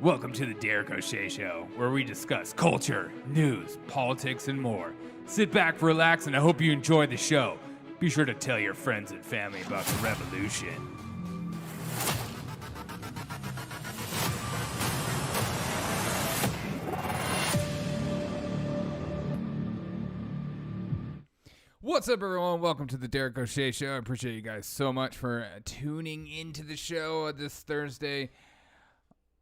Welcome to the Derek O'Shea Show, where we discuss culture, news, politics, and more. Sit back, relax, and I hope you enjoy the show. Be sure to tell your friends and family about the revolution. What's up, everyone? Welcome to the Derek O'Shea Show. I appreciate you guys so much for tuning into the show this Thursday.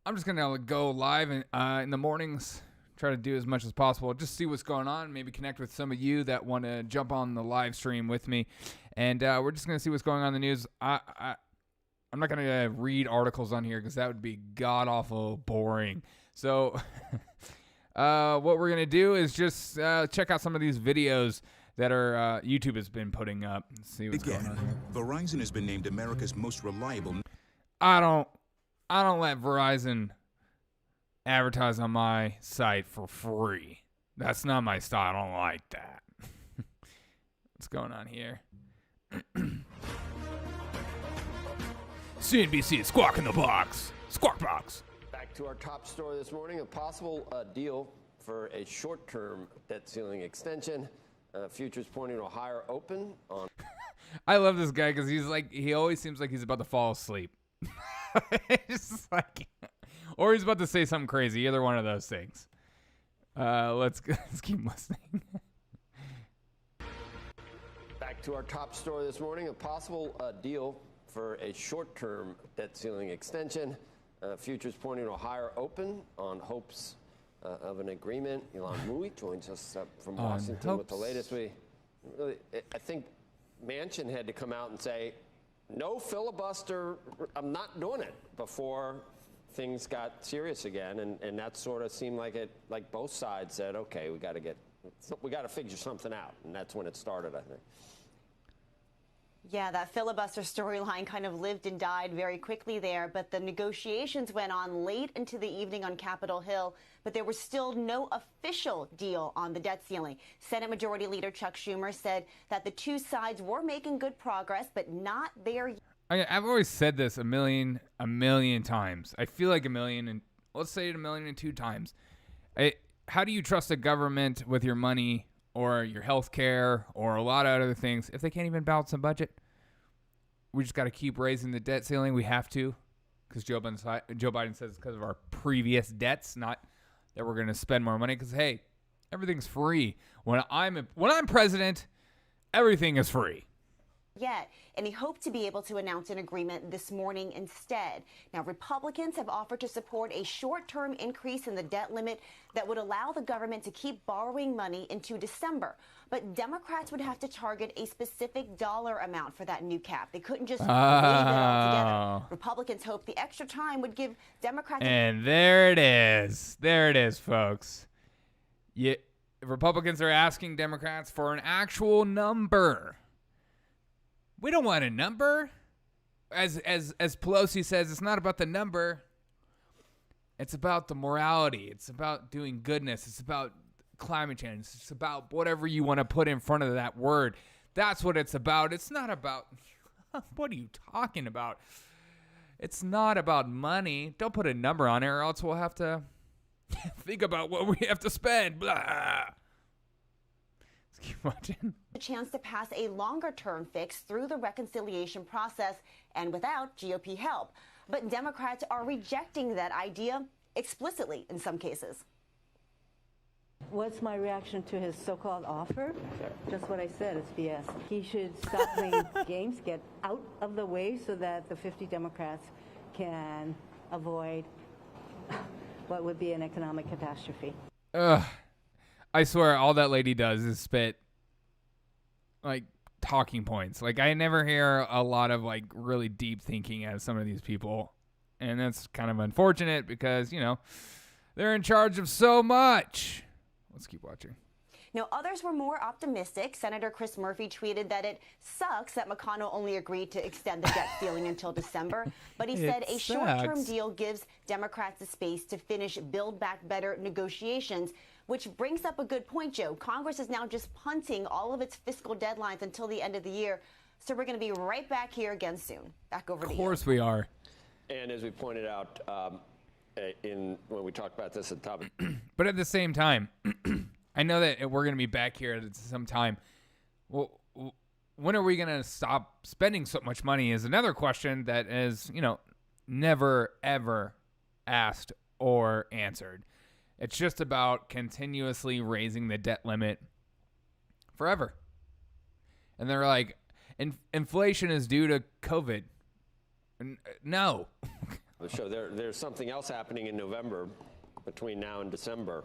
I'm just going to go live in the mornings, try to do as much as possible, just see what's going on, maybe connect with some of you that want to jump on the live stream with me. And we're just going to see what's going on in the news. I'm not going to read articles on here because that would be god-awful boring. So what we're going to do is just check out some of these videos that are YouTube has been putting up. Let's see what's going on here. Verizon has been named America's most reliable. I don't let Verizon advertise on my site for free. That's not my style. I don't like that. What's going on here? CNBC Squawk in the Box. Squawk Box. Back to our top story this morning, a possible deal for a short-term debt ceiling extension. Futures pointing to a higher open on. I love this guy because he always seems like he's about to fall asleep. It's like, or he's about to say something crazy. Either one of those things. Let's keep listening. Back to our top story this morning, a possible deal for a short-term debt ceiling extension. Futures pointing to a higher open on hopes of an agreement. Elon Musk joins us from Washington with the latest. I think Manchin had to come out and say, no filibuster, I'm not doing it, before things got serious again. And that sort of seemed like both sides said, okay, we got to figure something out. And that's when it started, I think. Yeah, that filibuster storyline kind of lived and died very quickly there, but the negotiations went on late into the evening on Capitol Hill, but there was still no official deal on the debt ceiling. Senate Majority Leader Chuck Schumer said that the two sides were making good progress, but not there yet. I've always said this a million times. I feel like a million, and let's say it 1,002 times. How do you trust a government with your money or your health care or a lot of other things if they can't even balance a budget? We just got to keep raising the debt ceiling. We have to, because Joe Biden says it's because of our previous debts, not that we're going to spend more money. Because hey, everything's free. When I'm president, everything is free. Yet, and he hoped to be able to announce an agreement this morning instead. Now, Republicans have offered to support a short-term increase in the debt limit that would allow the government to keep borrowing money into December. But Democrats would have to target a specific dollar amount for that new cap. They couldn't just waive it all together. Republicans hope the extra time would give Democrats... And there it is. There it is, folks. Republicans are asking Democrats for an actual number. We don't want a number. As Pelosi says, it's not about the number. It's about the morality. It's about doing goodness. It's about climate change. It's about whatever you want to put in front of that word. That's what it's about. It's not about, what are you talking about? It's not about money. Don't put a number on it or else we'll have to think about what we have to spend. Blah. Keep watching. A chance to pass a longer-term fix through the reconciliation process and without GOP help. But Democrats are rejecting that idea explicitly in some cases. What's my reaction to his so-called offer? Just what I said, it's BS. He should stop playing games, get out of the way so that the 50 Democrats can avoid what would be an economic catastrophe. I swear all that lady does is spit like talking points. Like I never hear a lot of like really deep thinking out of some of these people. And that's kind of unfortunate because, you know, they're in charge of so much. Let's keep watching. Now, others were more optimistic. Senator Chris Murphy tweeted that it sucks that McConnell only agreed to extend the debt ceiling until December. But he said a short-term deal gives Democrats the space to finish Build Back Better negotiations, which brings up a good point, Joe. Congress is now just punting all of its fiscal deadlines until the end of the year. So we're going to be right back here again soon. Back over to you. Of course we are. And as we pointed out, when we talked about this at the top. But at the same time, I know that we're going to be back here at some time. Well, when are we going to stop spending so much money is another question that is, never, ever asked or answered. It's just about continuously raising the debt limit forever. And they're like, inflation is due to COVID. No. So there's something else happening in November between now and December.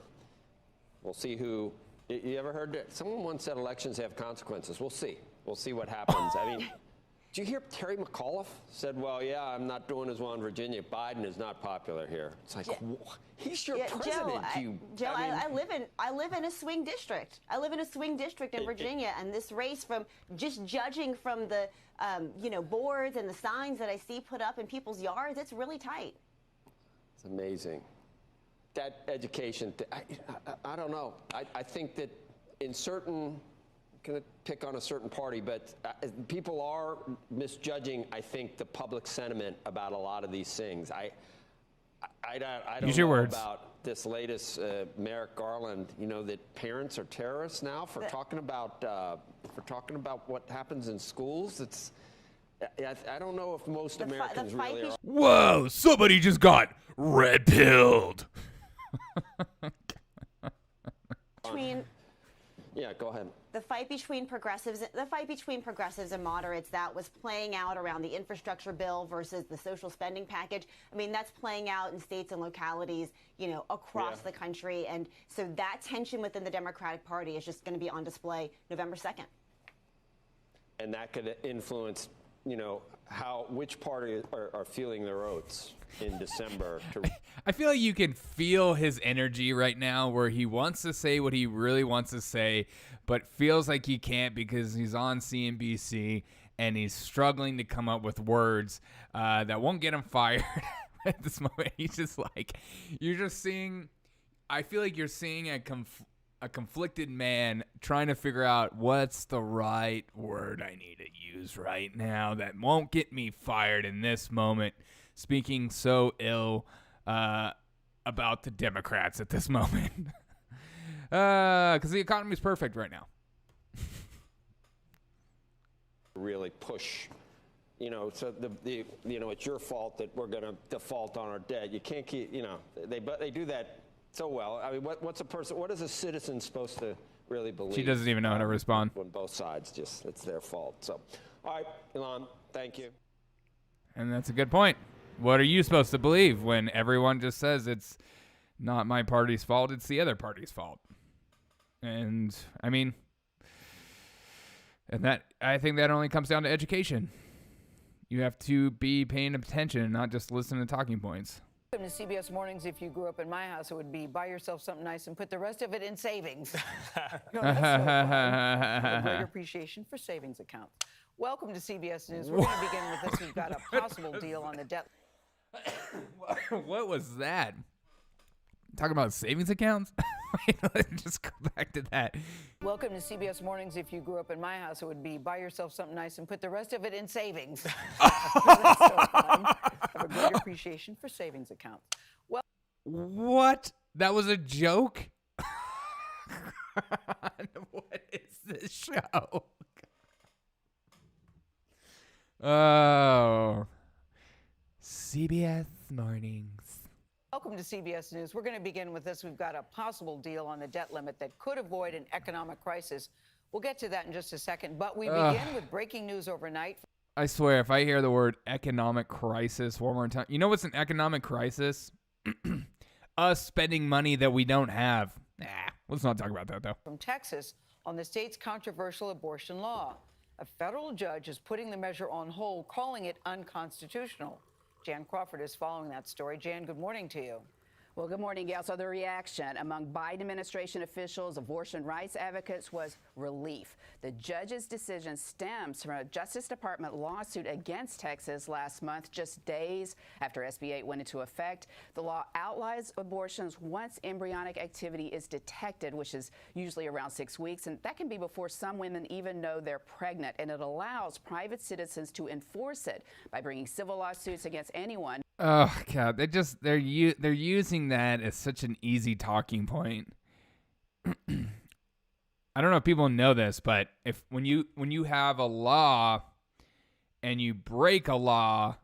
We'll see who. You ever heard that? Someone once said elections have consequences. We'll see. We'll see what happens. I mean, did you hear Terry McAuliffe said, well, yeah, I'm not doing as well in Virginia. Biden is not popular here. It's like, he's your president. Joe, I live in a swing district. I live in a swing district in Virginia, and this race, from just judging from the boards and the signs that I see put up in people's yards, it's really tight. It's amazing. That education, I don't know. I think that in certain, I'm going to pick on a certain party, but people are misjudging, I think, the public sentiment about a lot of these things. I don't know about this latest Merrick Garland, that parents are terrorists now for talking about what happens in schools. It's I don't know if most Americans really are. Whoa, somebody just got red-pilled. Yeah, go ahead. The fight between progressives and moderates that was playing out around the infrastructure bill versus the social spending package. I mean, that's playing out in states and localities, across the country. And so that tension within the Democratic Party is just going to be on display November 2nd. And that could influence, which party are feeling their oats in December. I feel like you can feel his energy right now where he wants to say what he really wants to say, but feels like he can't because he's on CNBC and he's struggling to come up with words that won't get him fired at this moment. He's just like, I feel like you're seeing a conflicted man trying to figure out what's the right word I need to use right now that won't get me fired in this moment, speaking so ill about the Democrats at this moment. Because the economy's perfect right now. Really push, so it's your fault that we're going to default on our debt. You can't keep, they do that so well. I mean, what is a citizen supposed to really believe? She doesn't even know how to respond. When both sides it's their fault. So, all right, Elon, thank you. And that's a good point. What are you supposed to believe when everyone just says it's not my party's fault, it's the other party's fault? And I mean, I think that only comes down to education. You have to be paying attention and not just listen to talking points. Welcome to CBS Mornings. If you grew up in my house, it would be buy yourself something nice and put the rest of it in savings. That's so fun. A great appreciation for savings accounts. Welcome to CBS News. We're going to begin with this. We've got a possible deal on the debt. What was that? Talking about savings accounts? Let's just go back to that. Welcome to CBS Mornings. If you grew up in my house, it would be buy yourself something nice and put the rest of it in savings. That's so fun. Have a great appreciation for savings accounts. Well, what? That was a joke? What is this show? Oh. CBS Mornings. welcome to CBS News. We're going to begin with this. We've got a possible deal on the debt limit that could avoid an economic crisis. We'll get to that in just a second, but we begin with breaking news overnight. I swear, if I hear the word economic crisis one more time, you know what's an economic crisis? Us spending money that we don't have. Nah, let's not talk about that, though. From Texas on the state's controversial abortion law. A federal judge is putting the measure on hold, calling it unconstitutional. Jan Crawford is following that story. Jan, good morning to you. Well, good morning, Gail. So the reaction among Biden administration officials, abortion rights advocates was relief. The judge's decision stems from a Justice Department lawsuit against Texas last month, just days after SB 8 went into effect. The law outlaws abortions once embryonic activity is detected, which is usually around 6 weeks, and that can be before some women even know they're pregnant. And it allows private citizens to enforce it by bringing civil lawsuits against anyone Oh God, they're using that as such an easy talking point. I don't know if people know this, but when you have a law and you break a law,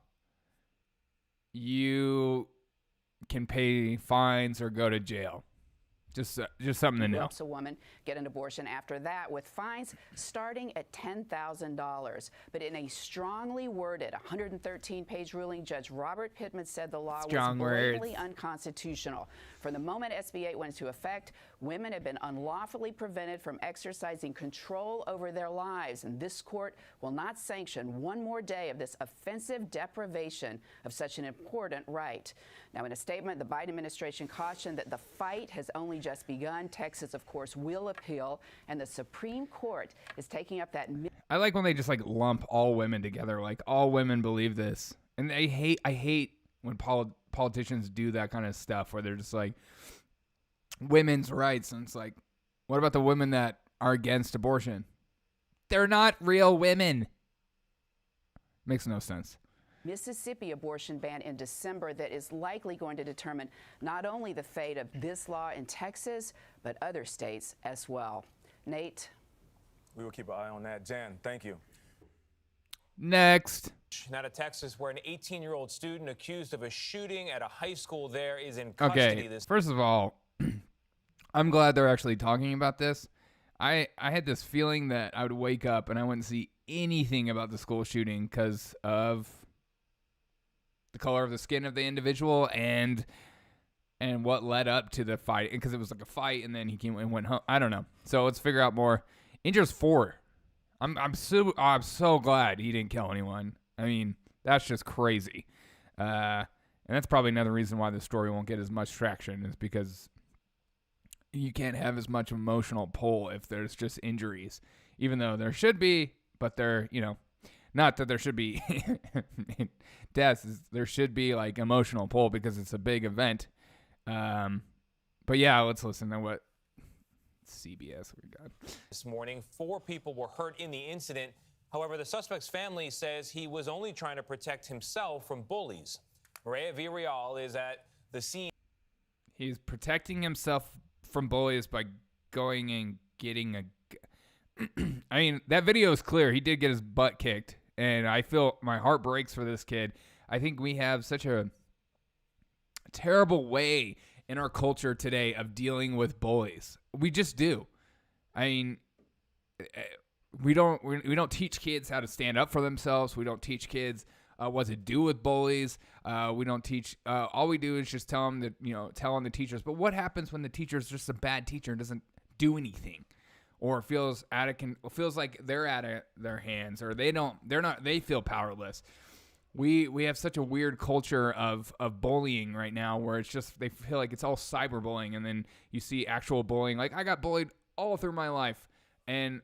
you can pay fines or go to jail. Just something to know. Helps a woman get an abortion after that, with fines starting at $10,000. But in a strongly worded 113-page ruling, Judge Robert Pittman said the law was blatantly unconstitutional. From the moment SB 8 went into effect, women have been unlawfully prevented from exercising control over their lives, and this court will not sanction one more day of this offensive deprivation of such an important right. Now, in a statement, the Biden administration cautioned that the fight has only just begun. Texas, of course, will appeal, and the Supreme Court is taking up that. I like when they just like lump all women together, like all women believe this, and I hate when politicians do that kind of stuff where they're just like women's rights, and it's like, what about the women that are against abortion? They're not real women. Makes no sense. Mississippi abortion ban in December that is likely going to determine not only the fate of this law in Texas, but other states as well. Nate? We will keep an eye on that. Jan, thank you. Next. Now to Texas, where an 18-year-old student accused of a shooting at a high school there is in custody. Okay, first of all, I'm glad they're actually talking about this. I had this feeling that I would wake up and I wouldn't see anything about the school shooting because of the color of the skin of the individual and what led up to the fight, because it was like a fight and then he came and went home. I don't know. So let's figure out more. Injures 4. I'm so glad he didn't kill anyone. I mean, that's just crazy. And that's probably another reason why the story won't get as much traction, is because you can't have as much emotional pull if there's just injuries, even though there should be, but there, not that there should be deaths. There should be like emotional pull because it's a big event. But yeah, let's listen to what CBS we got. This morning, 4 people were hurt in the incident. However, the suspect's family says he was only trying to protect himself from bullies. Maria Villarreal is at the scene. He's protecting himself from bullies by going and getting a... I mean, that video is clear. He did get his butt kicked, and I feel my heart breaks for this kid. I think we have such a terrible way in our culture today of dealing with bullies. We just do. I mean, we don't teach kids how to stand up for themselves. We don't teach kids what to do with bullies. We don't teach. All we do is just tell them that, tell on the teachers. But what happens when the teacher's just a bad teacher and doesn't do anything, or feels like they're out of their hands, or they feel powerless? We have such a weird culture of bullying right now, where it's just, they feel like it's all cyberbullying, and then you see actual bullying. Like, I got bullied all through my life, and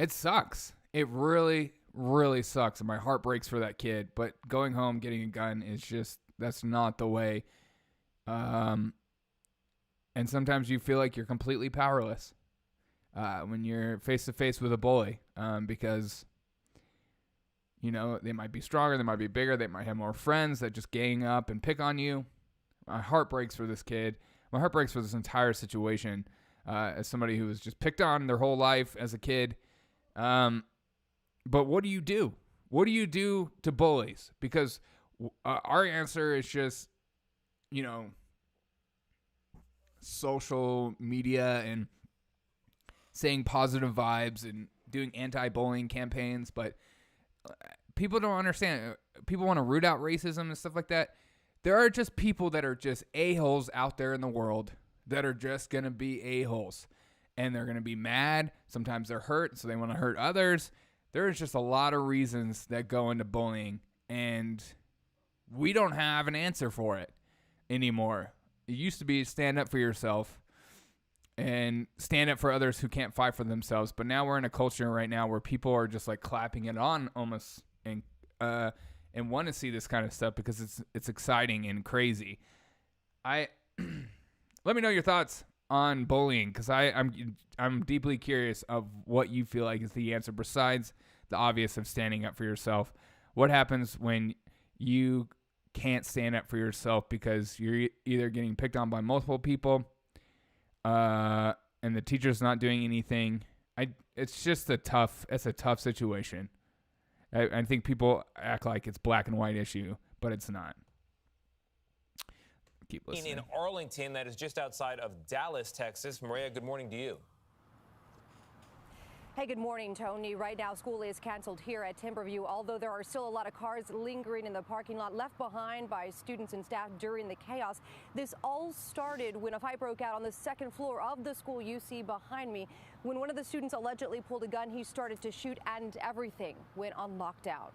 it sucks. It really, really sucks, and my heart breaks for that kid. But going home, getting a gun is just, that's not the way. And sometimes you feel like you're completely powerless when you're face-to-face with a bully, because, they might be stronger, they might be bigger, they might have more friends that just gang up and pick on you. My heart breaks for this kid. My heart breaks for this entire situation, as somebody who was just picked on their whole life as a kid. But what do you do? What do you do to bullies? Because our answer is just, social media and saying positive vibes and doing anti-bullying campaigns. But people don't understand. People want to root out racism and stuff like that. There are just people that are just a-holes out there in the world that are just going to be a-holes. And they're going to be mad. Sometimes they're hurt, so they want to hurt others. There's just a lot of reasons that go into bullying, and we don't have an answer for it anymore. It used to be stand up for yourself and stand up for others who can't fight for themselves. But now we're in a culture right now where people are just like clapping it on almost, and want to see this kind of stuff because it's exciting and crazy. Let me know your thoughts on bullying, because I'm deeply curious of what you feel like is the answer besides the obvious of standing up for yourself. What happens when you can't stand up for yourself because you're either getting picked on by multiple people, and the teacher's not doing anything? It's just a tough situation. I think people act like it's black and white issue, but it's not. Keep listening. In Arlington, that is just outside of Dallas, Texas. Maria, good morning to you. Hey, good morning, Tony. Right now, school is canceled here at Timberview, although there are still a lot of cars lingering in the parking lot left behind by students and staff during the chaos. This all started when a fight broke out on the second floor of the school you see behind me. When one of the students allegedly pulled a gun, he started to shoot and everything went on lockdown.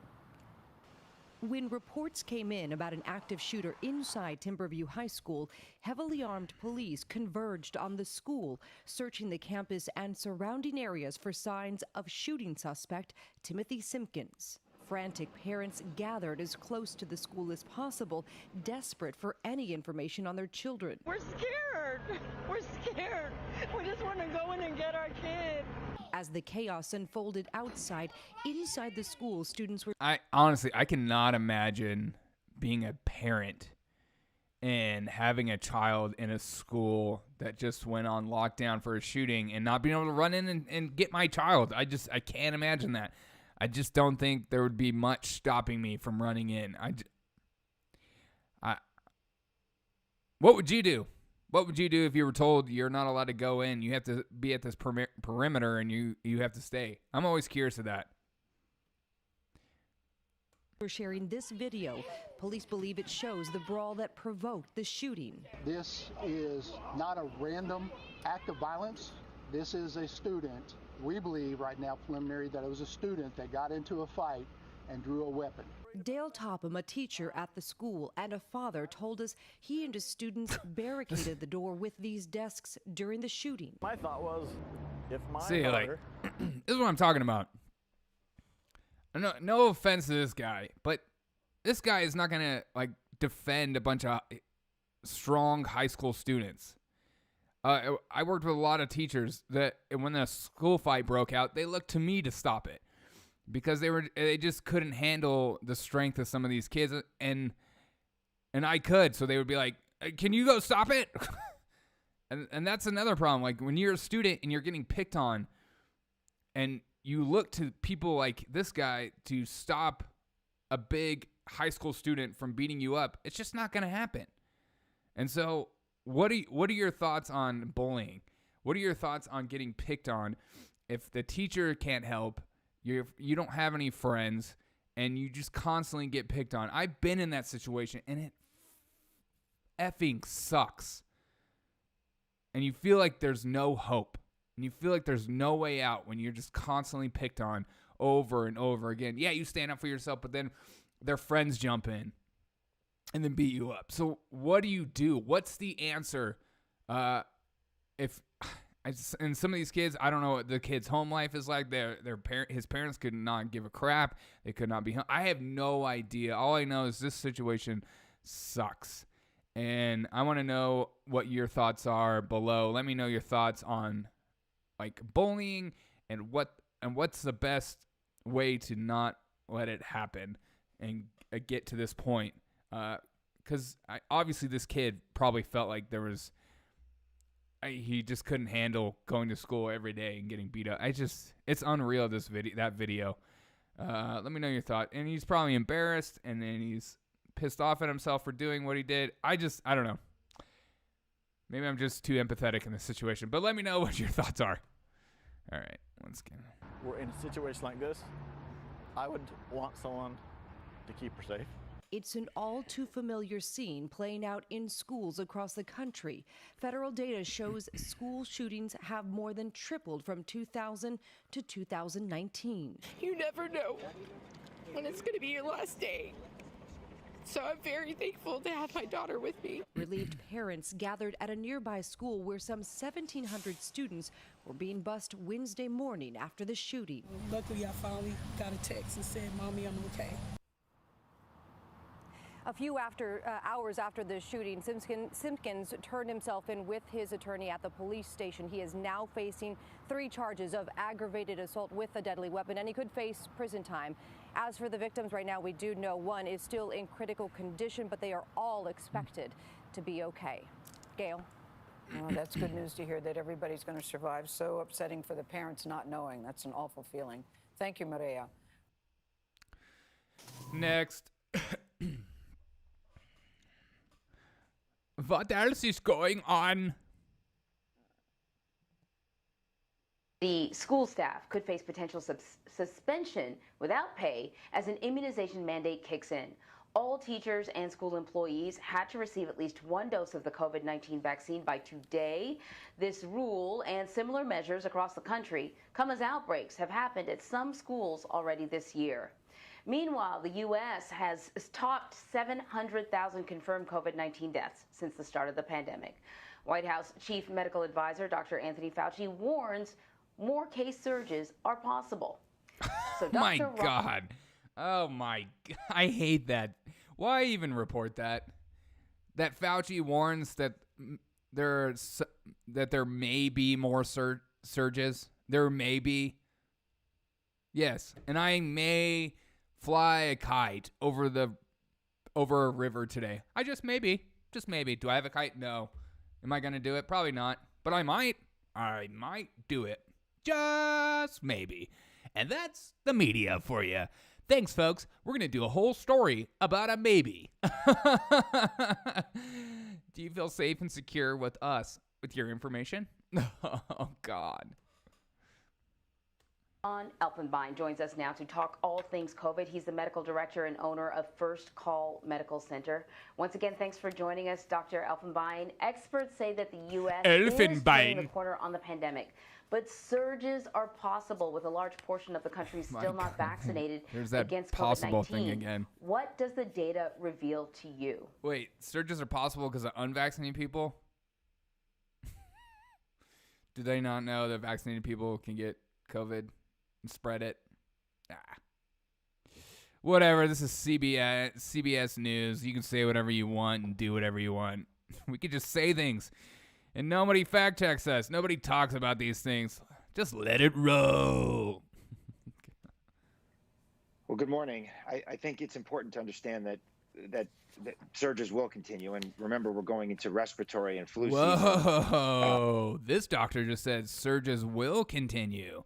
When reports came in about an active shooter inside Timberview High School, heavily armed police converged on the school, searching the campus and surrounding areas for signs of shooting suspect Timothy Simpkins. Frantic parents gathered as close to the school as possible, desperate for any information on their children. We're scared. We're scared. We just want to go in and get our kid. As the chaos unfolded outside, inside the school, students were... I cannot imagine being a parent and having a child in a school that just went on lockdown for a shooting and not being able to run in and get my child. I can't imagine that. I just don't think there would be much stopping me from running in. What would you do? What would you do if you were told you're not allowed to go in? You have to be at this perimeter and you have to stay. I'm always curious of that. We're sharing this video. Police believe it shows the brawl that provoked the shooting. This is not a random act of violence. This is a student. We believe right now, preliminary, that it was a student that got into a fight and drew a weapon. Dale Topham, a teacher at the school and a father, told us he and his students barricaded the door with these desks during the shooting. My thought was, if my daughter... this is what I'm talking about. No offense to this guy, but this guy is not going to defend a bunch of strong high school students. I worked with a lot of teachers that when the school fight broke out, they looked to me to stop it. Because they just couldn't handle the strength of some of these kids, and I could, so they would be like, "Can you go stop it?" and that's another problem. Like when you're a student and you're getting picked on, and you look to people like this guy to stop a big high school student from beating you up, it's just not going to happen. And so, what are your thoughts on bullying? What are your thoughts on getting picked on if the teacher can't help? You don't have any friends, and you just constantly get picked on. I've been in that situation, and it effing sucks. And you feel like there's no hope, and you feel like there's no way out when you're just constantly picked on over and over again. Yeah, you stand up for yourself, but then their friends jump in and then beat you up. So what do you do? What's the answer? And some of these kids, I don't know what the kid's home life is like. His parents could not give a crap. They could not be home. I have no idea. All I know is this situation sucks. And I want to know what your thoughts are below. Let me know your thoughts on bullying and what's the best way to not let it happen and get to this point. Because obviously this kid probably felt like there was... he just couldn't handle going to school every day and getting beat up. It's unreal, that video. Let me know your thought. And he's probably embarrassed, and then he's pissed off at himself for doing what he did. I don't know. Maybe I'm just too empathetic in this situation, but let me know what your thoughts are. All right, let's get. We're in a situation like this. I would want someone to keep her safe. It's an all too familiar scene playing out in schools across the country. Federal data shows school shootings have more than tripled from 2000 to 2019. You never know when it's going to be your last day. So I'm very thankful to have my daughter with me. Relieved parents gathered at a nearby school where some 1,700 students were being bused Wednesday morning after the shooting. Luckily, I finally got a text and said, "Mommy, I'm okay." A few hours after the shooting, Simpkins turned himself in with his attorney at the police station. He is now facing 3 charges of aggravated assault with a deadly weapon, and he could face prison time. As for the victims, right now we do know one is still in critical condition, but they are all expected to be okay. Gail? Well, that's good news to hear that everybody's going to survive. So upsetting for the parents not knowing. That's an awful feeling. Thank you, Maria. Next. What else is going on? The school staff could face potential suspension without pay as an immunization mandate kicks in. All teachers and school employees had to receive at least 1 dose of the COVID-19 vaccine by today. This rule and similar measures across the country come as outbreaks have happened at some schools already this year. Meanwhile, the U.S. has topped 700,000 confirmed COVID-19 deaths since the start of the pandemic. White House Chief Medical Advisor Dr. Anthony Fauci warns more case surges are possible. So My God. Oh my God. I hate that. Why even report that? That Fauci warns that there may be more surges. There may be. Yes, and I may fly a kite over a river today. Just maybe. Do I have a kite? No. Am I going to do it? Probably not. But I might do it. Just maybe. And that's the media for you. Thanks, folks. We're going to do a whole story about a maybe. Do you feel safe and secure with us, with your information? Oh, God. John Elfenbein joins us now to talk all things COVID. He's the medical director and owner of First Call Medical Center. Once again, thanks for joining us, Dr. Elfenbein. Experts say that the U.S. is turning the corner on the pandemic, but surges are possible with a large portion of the country still not vaccinated against possible COVID-19. Thing again. What does the data reveal to you? Wait, surges are possible because of unvaccinated people? Do they not know that vaccinated people can get COVID and spread it? Whatever, this is CBS News. You can say whatever you want and do whatever you want. We could just say things. And nobody fact checks us. Nobody talks about these things. Just let it roll. Well, good morning. I think it's important to understand that surges will continue. And remember, we're going into respiratory and flu season. Whoa. This doctor just said surges will continue.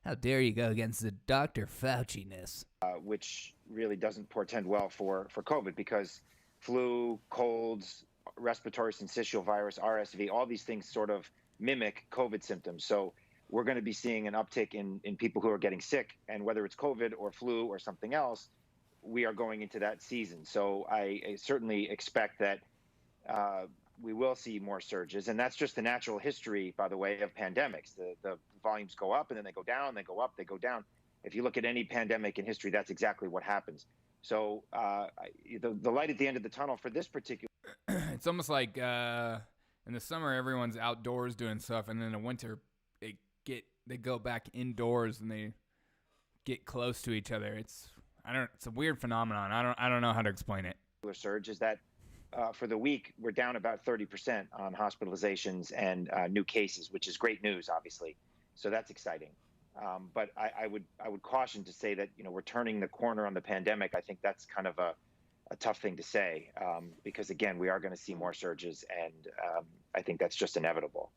How dare you go against the Dr. Fauci-ness? Which really doesn't portend well for COVID, because flu, colds, respiratory syncytial virus, RSV, all these things sort of mimic COVID symptoms. So we're going to be seeing an uptick in people who are getting sick. And whether it's COVID or flu or something else, we are going into that season. So I certainly expect that we will see more surges. And that's just the natural history, by the way, of pandemics. The volumes go up and then they go down, they go up, they go down. If you look at any pandemic in history, that's exactly what happens. So the light at the end of the tunnel for this particular... It's almost like in the summer, everyone's outdoors doing stuff. And then in the winter, they go back indoors and they get close to each other. It's a weird phenomenon. I don't know how to explain it. Surge is that for the week, we're down about 30% on hospitalizations and new cases, which is great news, obviously. So that's exciting. But I would caution to say that, we're turning the corner on the pandemic. I think that's kind of a tough thing to say because, again, we are going to see more surges, and I think that's just inevitable.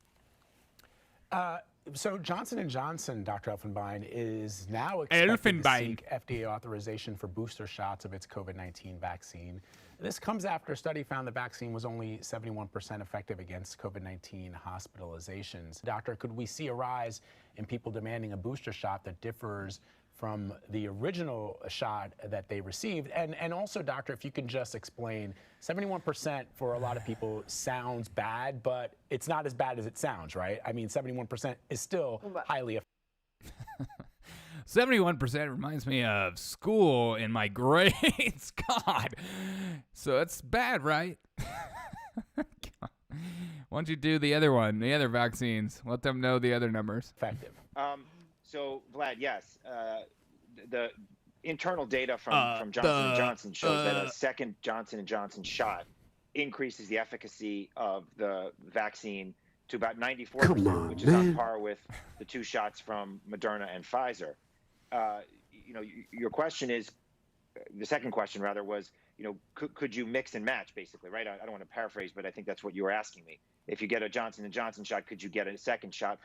So Johnson & Johnson, Dr. Elfenbein, is now expected to seek FDA authorization for booster shots of its COVID-19 vaccine. This comes after a study found the vaccine was only 71% effective against COVID-19 hospitalizations. Doctor, could we see a rise in people demanding a booster shot that differs from the original shot that they received? And also, doctor, if you can just explain, 71% for a lot of people sounds bad, but it's not as bad as it sounds, right? I mean, 71% is still highly effective. 71% reminds me of school and my grades. God. So it's bad, right? Why don't you do the other one, the other vaccines? Let them know the other numbers. Effective. So, Vlad, yes. internal data from Johnson & Johnson shows that a second Johnson & Johnson shot increases the efficacy of the vaccine to about 94%, which is on par with the 2 shots from Moderna and Pfizer. Your question is, the second question rather was, could you mix and match, basically, right? I don't want to paraphrase, but I think that's what you were asking me. If you get a Johnson & Johnson shot, could you get a second shot?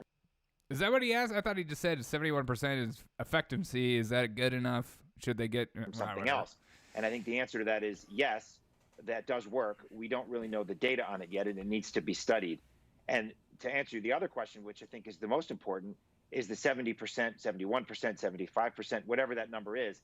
Is that what he asked? I thought he just said 71% is effectiveness. Is that good enough? Should they get something else? And I think the answer to that is yes, that does work. We don't really know the data on it yet, and it needs to be studied. And to answer the other question, which I think is the most important, is the 70%, 71%, 75%, whatever that number is,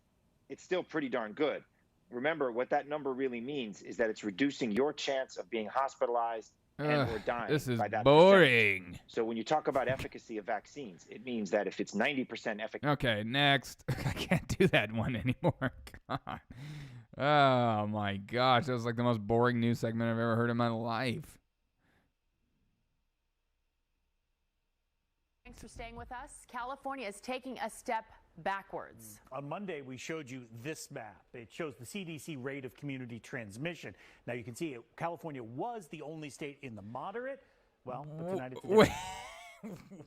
it's still pretty darn good. Remember, what that number really means is that it's reducing your chance of being hospitalized and or dying. This is by that boring. percentage. So when you talk about efficacy of vaccines, it means that if it's 90% efficacy. Okay, next. I can't do that one anymore. God. Oh my gosh, that was like the most boring news segment I've ever heard in my life. Thanks for staying with us. California is taking a step backwards. On Monday, we showed you this map. It shows the CDC rate of community transmission. Now you can see California was the only state in the moderate. Well, but tonight it's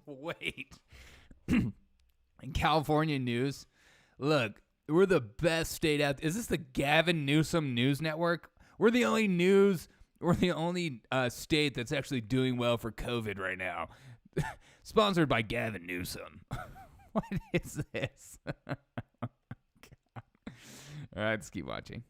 Wait. In California news, look, we're the best state out. Is this the Gavin Newsom News Network? We're the only state that's actually doing well for COVID right now. Sponsored by Gavin Newsom. What is this? All right, let's keep watching.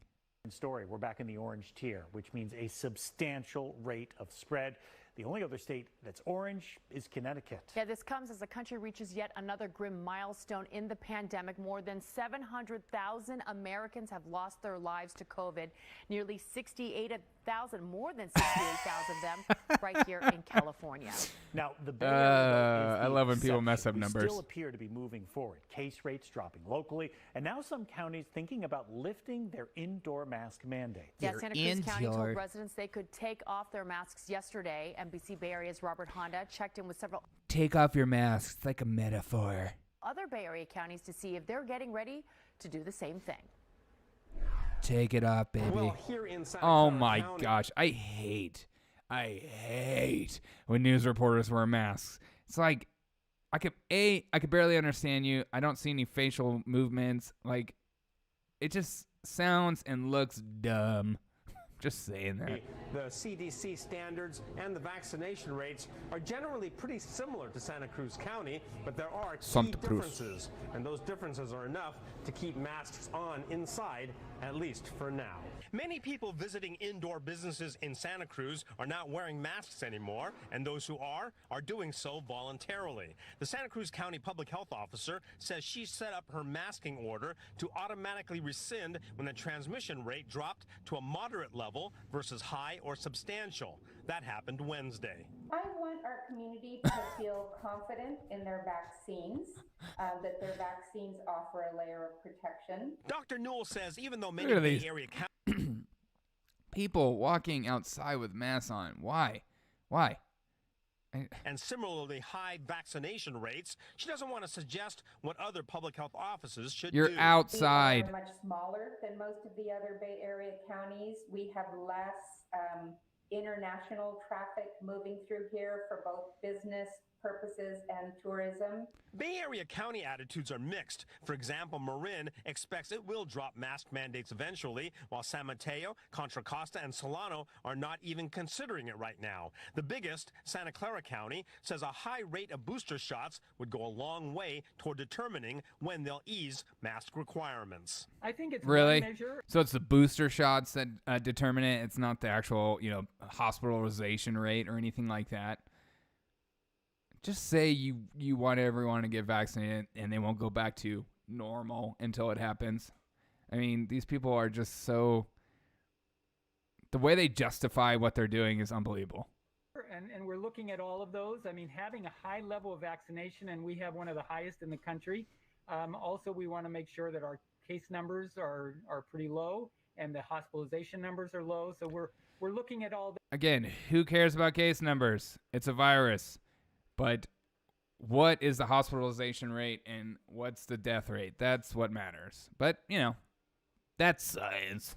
Story. We're back in the orange tier, which means a substantial rate of spread. The only other state that's orange is Connecticut. Yeah, this comes as the country reaches yet another grim milestone in the pandemic. More than 700,000 Americans have lost their lives to COVID. Nearly 68,000, more than 68,000 of them right here in California. Now, the Bay Area I love when people mess up we numbers. Still appear to be moving forward. Case rates dropping locally, and now some counties thinking about lifting their indoor mask mandates. Yeah, Santa Cruz County told residents they could take off their masks yesterday. NBC Bay Area's Robert Honda checked in with several. Take off your masks. It's like a metaphor. Other Bay Area counties to see if they're getting ready to do the same thing. Take it off, baby. Well, here in Santa Oh Clara my County- gosh. I hate when news reporters wear masks. It's like I could barely understand you. I don't see any facial movements. Like, it just sounds and looks dumb. Just saying that. The CDC standards and the vaccination rates are generally pretty similar to Santa Cruz County, but there are key differences, and those differences are enough to keep masks on inside, at least for now. Many people visiting indoor businesses in Santa Cruz are not wearing masks anymore, and those who are doing so voluntarily. The Santa Cruz County Public Health Officer says she set up her masking order to automatically rescind when the transmission rate dropped to a moderate level versus high or substantial. That happened Wednesday. I want our community to feel confident in their vaccines, that their vaccines offer a layer of protection. Dr. Newell says even though many Look at Bay these Area people walking outside with masks on. Why? and similarly high vaccination rates, she doesn't want to suggest what other public health offices should do. You're outside. We are much smaller than most of the other Bay Area counties. We have less international traffic moving through here for both business purposes and tourism. Bay Area county attitudes are mixed. For example, Marin expects it will drop mask mandates eventually, while San Mateo, Contra Costa, and Solano are not even considering it right now. The biggest, Santa Clara County, says a high rate of booster shots would go a long way toward determining when they'll ease mask requirements. I think it's Really? one measure. So it's the booster shots that determine it. It's not the actual, hospitalization rate or anything like that. Just say you want everyone to get vaccinated and they won't go back to normal until it happens. I mean, these people are just so... The way they justify what they're doing is unbelievable. And we're looking at all of those. I mean, having a high level of vaccination, and we have one of the highest in the country. Also, we want to make sure that our case numbers are pretty low and the hospitalization numbers are low. So we're looking at all that. Again, who cares about case numbers? It's a virus. But what is the hospitalization rate and what's the death rate? That's what matters. But, that's science.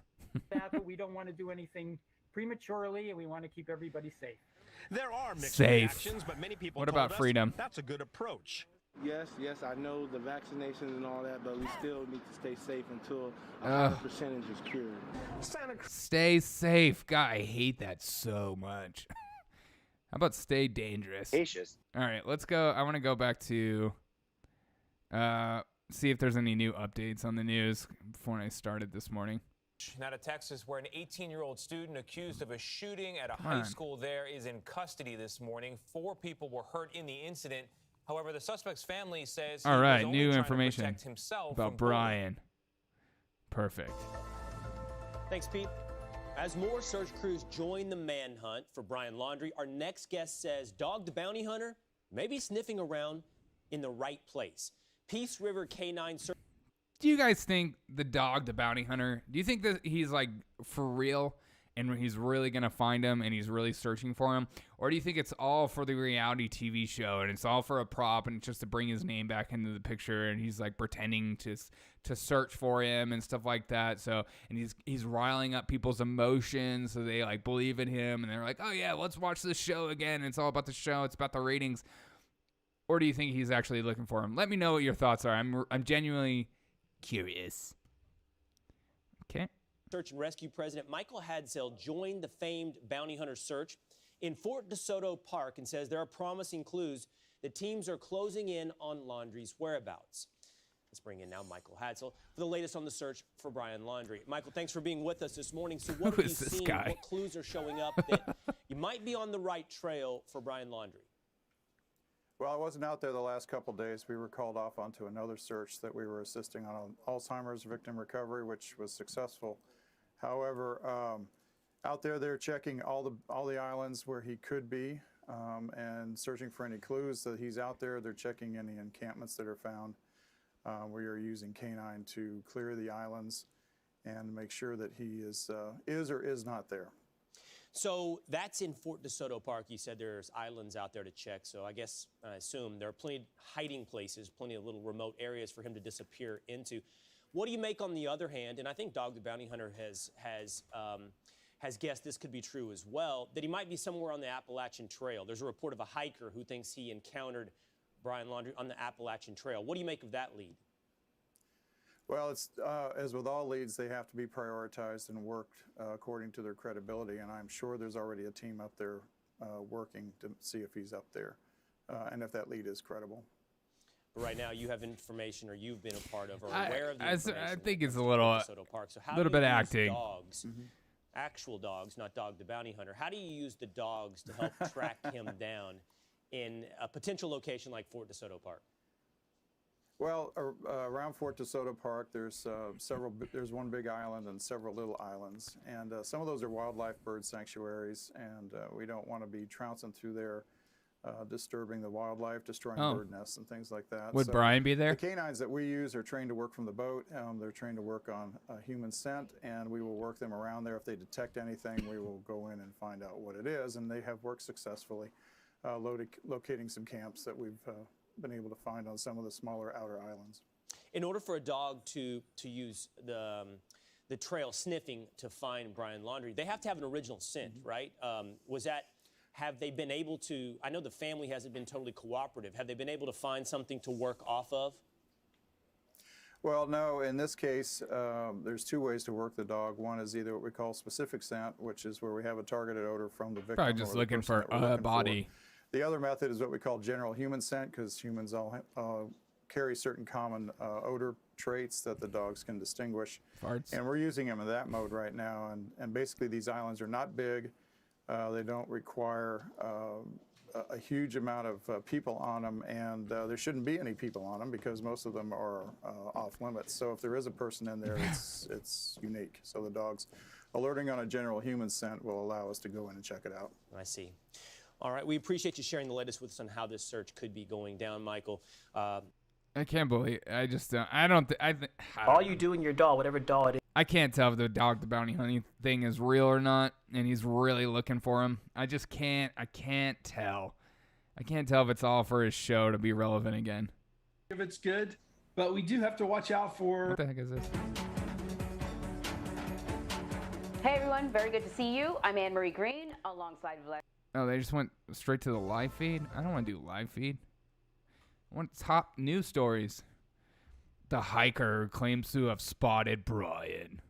But we don't want to do anything prematurely, and we want to keep everybody safe. There are mixed Safe. reactions, but many people What told about us freedom? that's a good approach. Yes, I know the vaccinations and all that, but we still need to stay safe until a Ugh. higher percentage is cured. Stay safe. God, I hate that so much. How about stay dangerous? All right, let's go. I want to go back to see if there's any new updates on the news before I started this morning. Now to Texas, where an 18-year-old student accused of a shooting at a Come high on. school there is in custody this morning. 4 people were hurt in the incident. However, the suspect's family says he All right, was only new trying information to protect himself about from bullying. Brian. Perfect. Thanks, Pete. As more search crews join the manhunt for Brian Laundrie, our next guest says Dog the Bounty Hunter may be sniffing around in the right place. Peace River K9 search. Do you guys think the dog, the bounty hunter, do you think that he's like for real and he's really going to find him and he's really searching for him? Or do you think it's all for the reality TV show and it's all for a prop and it's just to bring his name back into the picture and he's like pretending to search for him and stuff like that? So, and he's riling up people's emotions so they like believe in him and they're like, oh yeah, let's watch this show again. And it's all about the show. It's about the ratings. Or do you think he's actually looking for him? Let me know what your thoughts are. I'm genuinely curious. Okay. Search and Rescue President Michael Hadsell joined the famed bounty hunter search in Fort DeSoto Park and says there are promising clues that teams are closing in on Laundrie's whereabouts. Let's bring in now Michael Hadsell for the latest on the search for Brian Laundrie. Michael, thanks for being with us this morning. So what Who have you is this seen? guy? What clues are showing up that you might be on the right trail for Brian Laundrie? Well, I wasn't out there the last couple days. We were called off onto another search that we were assisting on Alzheimer's victim recovery, which was successful. However, out there they're checking all the islands where he could be and searching for any clues that he's out there. They're checking any encampments that are found. We are using canine to clear the islands and make sure that he is or is not there. So that's in Fort DeSoto Park. You said there's islands out there to check. So I guess, I assume there are plenty of hiding places, plenty of little remote areas for him to disappear into. What do you make on the other hand? And I think Dog the Bounty Hunter has guessed this could be true as well, that he might be somewhere on the Appalachian Trail. There's a report of a hiker who thinks he encountered Brian Laundrie on the Appalachian Trail. What do you make of that lead? Well, it's as with all leads, they have to be prioritized and worked according to their credibility. And I'm sure there's already a team up there working to see if he's up there and if that lead is credible. But right now, you have information, or you've been a part of, or aware of the I information. think it's a from little, DeSoto Park. So how little do bit you use acting. Dogs, actual dogs, not Dog the Bounty Hunter. How do you use the dogs to help track him down in a potential location like Fort DeSoto Park? Well, around Fort DeSoto Park, there's there's one big island and several little islands, and some of those are wildlife bird sanctuaries, and we don't want to be trouncing through there, disturbing the wildlife, destroying bird nests and things like that. Would Brian be there? The canines that we use are trained to work from the boat. They're trained to work on human scent, and we will work them around there. If they detect anything, we will go in and find out what it is, and they have worked successfully, locating some camps that we've been able to find on some of the smaller outer islands. In order for a dog to use the trail sniffing to find Brian Laundrie, they have to have an original scent, right? Have they been able to, I know the family hasn't been totally cooperative, have they been able to find something to work off of? Well, no, in this case, there's two ways to work the dog. One is either what we call specific scent, which is where we have a targeted odor from the victim. Probably just or the looking person for that we're a looking body. The other method is what we call general human scent, because humans all carry certain common odor traits that the dogs can distinguish. Farts. And we're using them in that mode right now. And basically these islands are not big. They don't require a huge amount of people on them, and there shouldn't be any people on them because most of them are off limits. So if there is a person in there, it's unique. So the dogs alerting on a general human scent will allow us to go in and check it out. I see. All right, we appreciate you sharing the latest with us on how this search could be going down, Michael. I can't believe I just I don't All you do in your dog, whatever dog it is. I can't tell if the dog the bounty hunting thing is real or not, and he's really looking for him. I just can't. I can't tell. I can't tell if it's all for his show to be relevant again. If it's good, but we do have to watch out for... What the heck is this? Hey everyone, very good to see you. I'm Anne-Marie Green alongside Vlad. Oh, they just went straight to the live feed? I don't want to do live feed. I want top news stories. The hiker claims to have spotted Brian.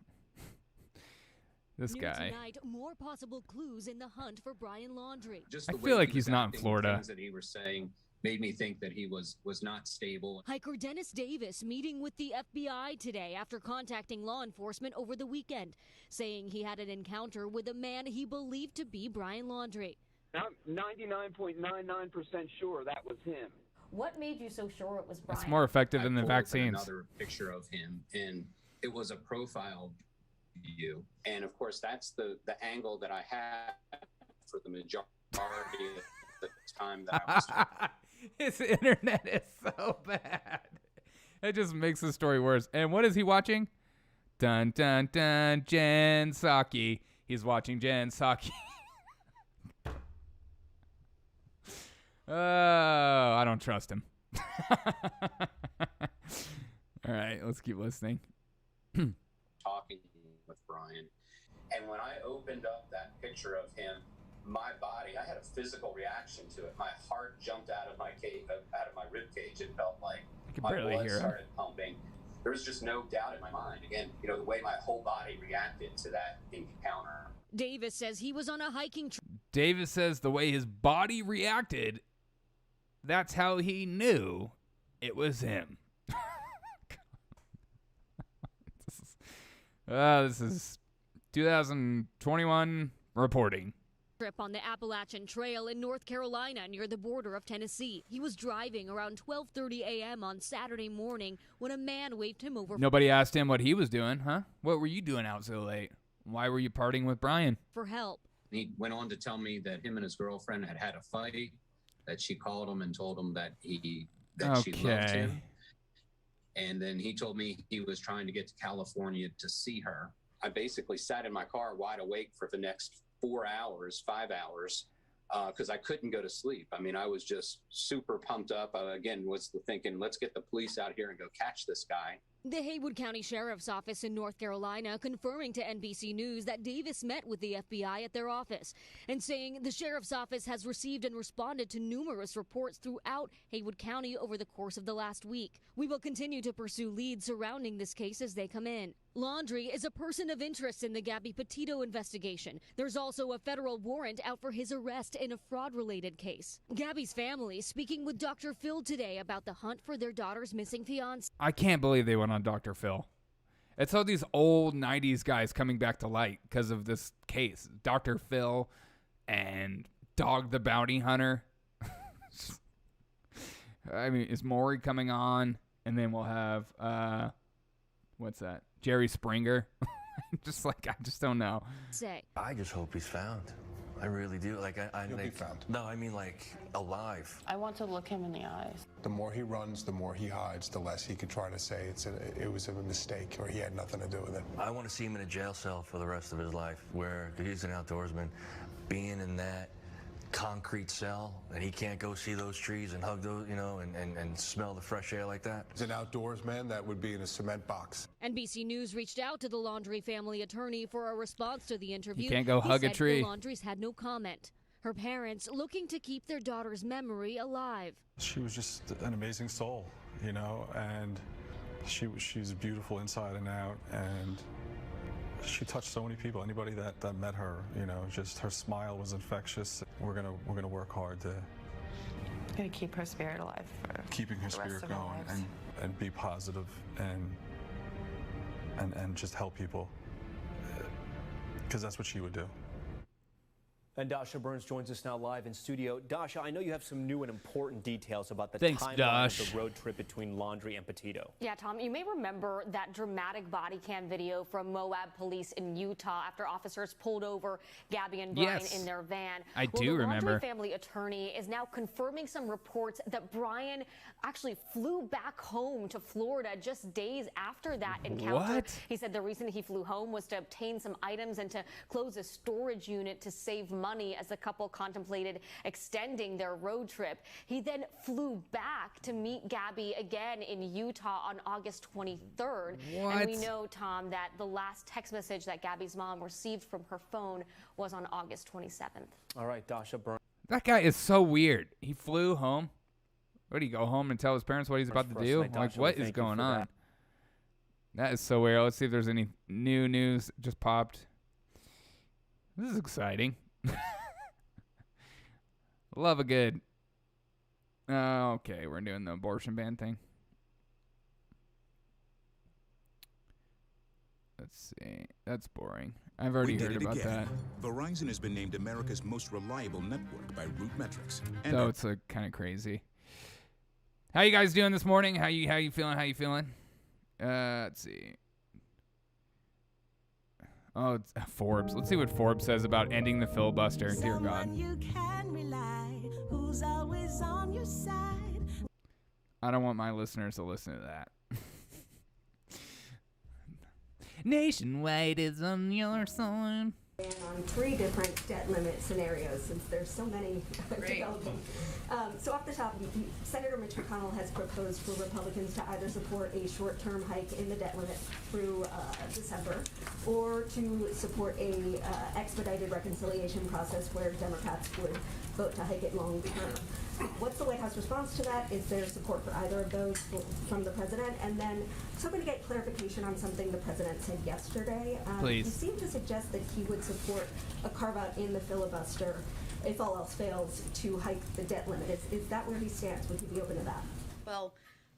This guy. Tonight, more possible clues in the hunt for Brian Laundrie. I feel like he's not in Florida. Things that he was saying made me think that he was not stable. Hiker Dennis Davis meeting with the FBI today after contacting law enforcement over the weekend, saying he had an encounter with a man he believed to be Brian Laundrie. I'm 99.99% sure that was him. What made you so sure it was Brian? It's more effective than the I pulled vaccines. Another picture of him, and it was a profile view. And of course, that's the angle that I had for the majority of the time that I was. His internet is so bad. It just makes the story worse. And what is he watching? Dun dun dun. Jen Psaki. He's watching Jen Psaki. Oh, I don't trust him. All right, let's keep listening. Talking with Brian, and when I opened up that picture of him, my body, I had a physical reaction to it. My heart jumped out of my rib cage. It felt like my blood started pumping. There was just no doubt in my mind. Again, the way my whole body reacted to that encounter. Davis says he was on a hiking trip. Davis says the way his body reacted, that's how he knew it was him. This is 2021 reporting. Trip on the Appalachian Trail in North Carolina near the border of Tennessee. He was driving around 12:30 a.m. on Saturday morning when a man waved him over. Nobody asked him what he was doing, huh? What were you doing out so late? Why were you partying with Brian? For help. He went on to tell me that him and his girlfriend had a fight, that she called him and told him that she loved him. And then he told me he was trying to get to California to see her. I basically sat in my car wide awake for the next 5 hours, because I couldn't go to sleep. I mean, I was just super pumped up. Again, was thinking, let's get the police out here and go catch this guy. The Haywood County Sheriff's Office in North Carolina confirming to NBC News that Davis met with the FBI at their office and saying the Sheriff's Office has received and responded to numerous reports throughout Haywood County over the course of the last week. We will continue to pursue leads surrounding this case as they come in. Laundrie is a person of interest in the Gabby Petito investigation. There's also a federal warrant out for his arrest in a fraud-related case. Gabby's family speaking with Dr. Phil today about the hunt for their daughter's missing fiancé. I can't believe they went on Dr. Phil. It's all these old 90s guys coming back to light because of this case. Dr. Phil and Dog the Bounty Hunter. I mean, is Maury coming on? And then we'll have, what's that? Jerry Springer. I just don't know. I just hope he's found. I really do. He'll be found. No, I mean alive. I want to look him in the eyes. The more he runs, the more he hides, the less he could try to say it was a mistake or he had nothing to do with it. I want to see him in a jail cell for the rest of his life, where he's an outdoorsman, being in that concrete cell, and he can't go see those trees and hug those, and smell the fresh air like that. As an outdoorsman, that would be in a cement box. NBC News reached out to the Laundrie family attorney for a response to the interview. You can't go hug a tree. The Laundries had no comment. Her parents looking to keep their daughter's memory alive. She was just an amazing soul, and she's beautiful inside and out, and she touched so many people. Anybody that met her, just her smile was infectious. We're gonna work hard to keep her spirit alive. Keeping her spirit going and be positive and just help people, because that's what she would do. And Dasha Burns joins us now live in studio. Dasha, I know you have some new and important details about the Thanks, timeline Dash. of the road trip between Laundrie and Petito. Yeah, Tom, you may remember that dramatic body cam video from Moab police in Utah after officers pulled over Gabby and Brian in their van. I do remember. The Laundrie family attorney is now confirming some reports that Brian actually flew back home to Florida just days after that encounter. What? He said the reason he flew home was to obtain some items and to close a storage unit to save money as the couple contemplated extending their road trip. He then flew back to meet Gabby again in Utah on August 23rd. What? And we know, Tom, that the last text message that Gabby's mom received from her phone was on August 27th. All right, Dasha Byrne. That guy is so weird. He flew home. What, did he go home and tell his parents what he's about to do? Tonight, Like, Dasha, what we is thank you going for on? That is so weird. Let's see if there's any new news just popped. This is exciting. Love a good. Okay, we're doing the abortion ban thing. Let's see. That's boring. I've already heard about that. Verizon has been named America's most reliable network by RootMetrics. So it's kind of crazy. How you guys doing this morning? How you feeling? How you feeling? Let's see. Oh, it's Forbes. Let's see what Forbes says about ending the filibuster. Dear God. You can rely, who's always on your side. I don't want my listeners to listen to that. Nationwide is on your side. On 3 different debt limit scenarios, since there's so many developing. So off the top, Senator Mitch McConnell has proposed for Republicans to either support a short-term hike in the debt limit through December, or to support a expedited reconciliation process where Democrats would vote to hike it long-term. What's the White House response to that? Is there support for either of those from the president? And then, so I'm going to get clarification on something the president said yesterday. Please. He seemed to suggest that he would support a carve-out in the filibuster if all else fails to hike the debt limit. Is that where he stands? Would he be open to that? Well,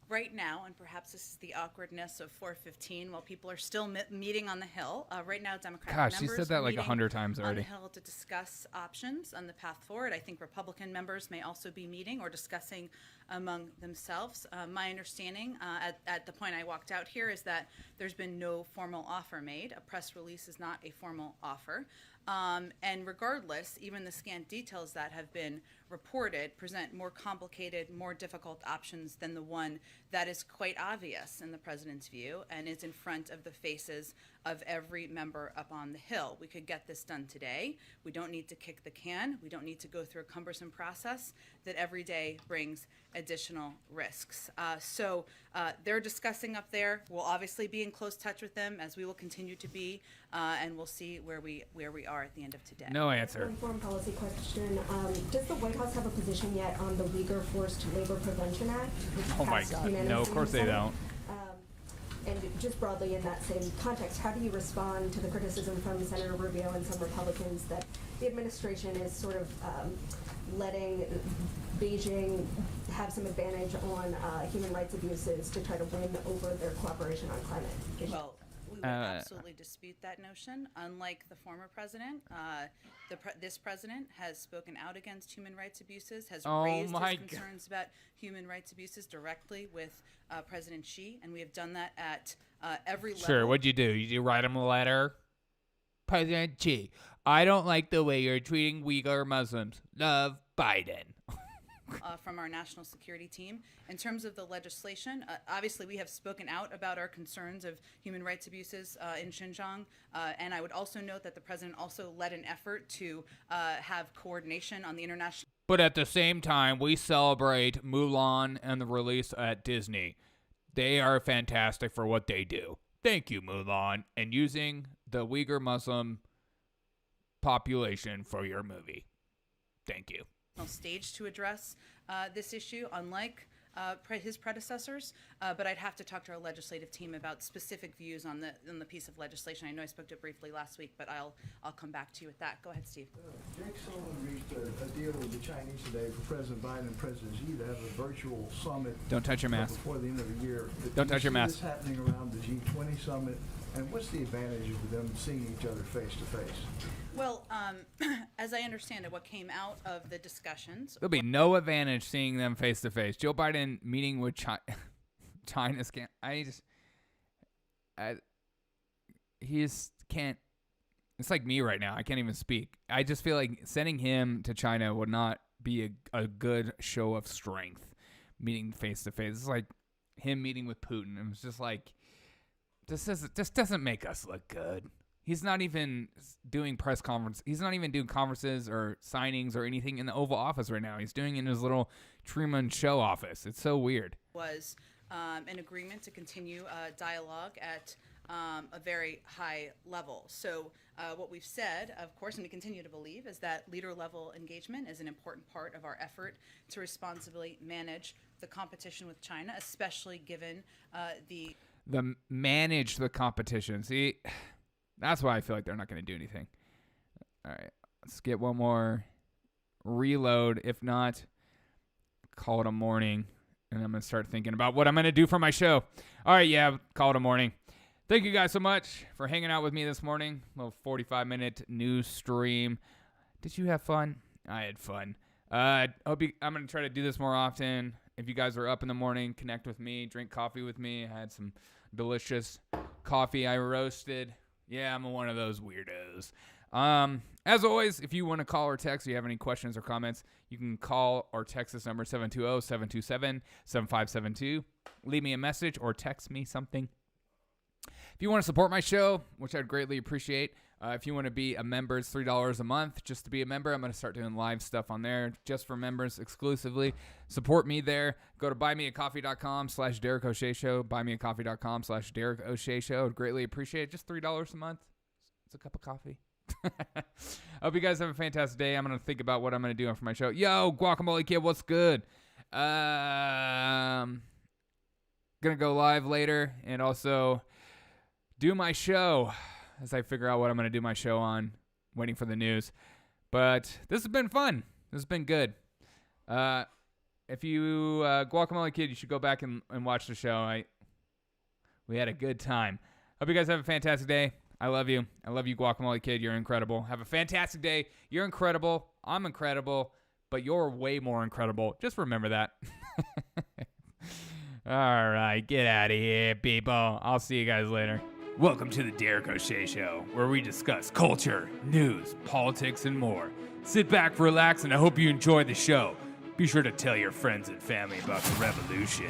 right now, and perhaps this is the awkwardness of 4:15, while people are still meeting on the Hill. Right now, Democratic members Gosh, she said that like meeting 100 times already. on the Hill to discuss options on the path forward. I think Republican members may also be meeting or discussing among themselves. My understanding at the point I walked out here is that there's been no formal offer made. A press release is not a formal offer. And regardless, even the scant details that have been reported present more complicated, more difficult options than the one that is quite obvious in the president's view and is in front of the faces of every member up on the Hill. We could get this done today. We don't need to kick the can. We don't need to go through a cumbersome process that every day brings additional risks. So they're discussing up there. We'll obviously be in close touch with them, as we will continue to be, and we'll see where we are at the end of today. No answer. One foreign policy question. Does the White House have a position yet on the Uyghur Forced Labor Prevention Act? Oh my God. No, of course they don't. And just broadly in that same context, how do you respond to the criticism from Senator Rubio and some Republicans that the administration is sort of letting Beijing have some advantage on human rights abuses to try to win over their cooperation on climate issues? Well, we would absolutely dispute that notion. Unlike the former president, this president has spoken out against human rights abuses, has raised his concerns about human rights abuses directly with President Xi, and we have done that at every level. Sure, what'd you do? You write him a letter? President Xi, I don't like the way you're treating Uyghur Muslims. Love, Biden. From our national security team. In terms of the legislation, obviously we have spoken out about our concerns of human rights abuses in Xinjiang, and I would also note that the president also led an effort to have coordination on the international. But at the same time, we celebrate Mulan and the release at Disney. They are fantastic for what they do. Thank you, Mulan, and using the Uyghur Muslim population for your movie. Thank you. Stage to address this issue, unlike his predecessors, but I'd have to talk to our legislative team about specific views on the piece of legislation. I know I spoke to it briefly last week, but I'll come back to you with that. Go ahead, Steve. Jake Sullivan reached a deal with the Chinese today for President Biden and President Xi to have a virtual summit. Don't touch your mask. Before the end of the year. Don't touch your mask. What's happening around the G20 summit, and what's the advantage of them seeing each other face to face? Well, as I understand it, what came out of the discussions... There'll be no advantage seeing them face to face. Joe Biden meeting with China's can't... He just can't... It's like me right now. I can't even speak. I just feel like sending him to China would not be a good show of strength, meeting face to face. It's like him meeting with Putin. It was just like... This doesn't make us look good. He's not even doing press conference. He's not even doing conferences or signings or anything in the Oval Office right now. He's doing it in his little Truman Show office. It's so weird. Was an agreement to continue dialogue at a very high level. So what we've said, of course, and we continue to believe, is that leader-level engagement is an important part of our effort to responsibly manage the competition with China, especially given the manage the competition. See, that's why I feel like they're not going to do anything. All right, let's get one more reload. If not, call it a morning, and I'm going to start thinking about what I'm going to do for my show. All right, yeah, call it a morning. Thank you guys so much for hanging out with me this morning. A little 45-minute news stream. Did you have fun? I had fun. I'm going to try to do this more often. If you guys are up in the morning, connect with me, drink coffee with me. I had some delicious coffee I roasted. Yeah, I'm one of those weirdos. As always, if you want to call or text, or you have any questions or comments, you can call or text this number, 720-727-7572. Leave me a message or text me something. If you want to support my show, which I'd greatly appreciate, if you want to be a member, it's $3 a month just to be a member. I'm going to start doing live stuff on there just for members exclusively. Support me there. Go to buymeacoffee.com/Derek O'Shea Show, buymeacoffee.com/Derek O'Shea Show. I'd greatly appreciate it. Just $3 a month. It's a cup of coffee. I hope you guys have a fantastic day. I'm going to think about what I'm going to do for my show. Yo, Guacamole Kid, what's good? Going to go live later and also do my show as I figure out what I'm going to do my show on, waiting for the news. But this has been fun. This has been good. If you, Guacamole Kid, you should go back and watch the show. We had a good time. Hope you guys have a fantastic day. I love you. I love you, Guacamole Kid. You're incredible. Have a fantastic day. You're incredible. I'm incredible. But you're way more incredible. Just remember that. All right. Get out of here, people. I'll see you guys later. Welcome to the Derek O'Shea Show, where we discuss culture, news, politics, and more. Sit back, relax, and I hope you enjoy the show. Be sure to tell your friends and family about the revolution.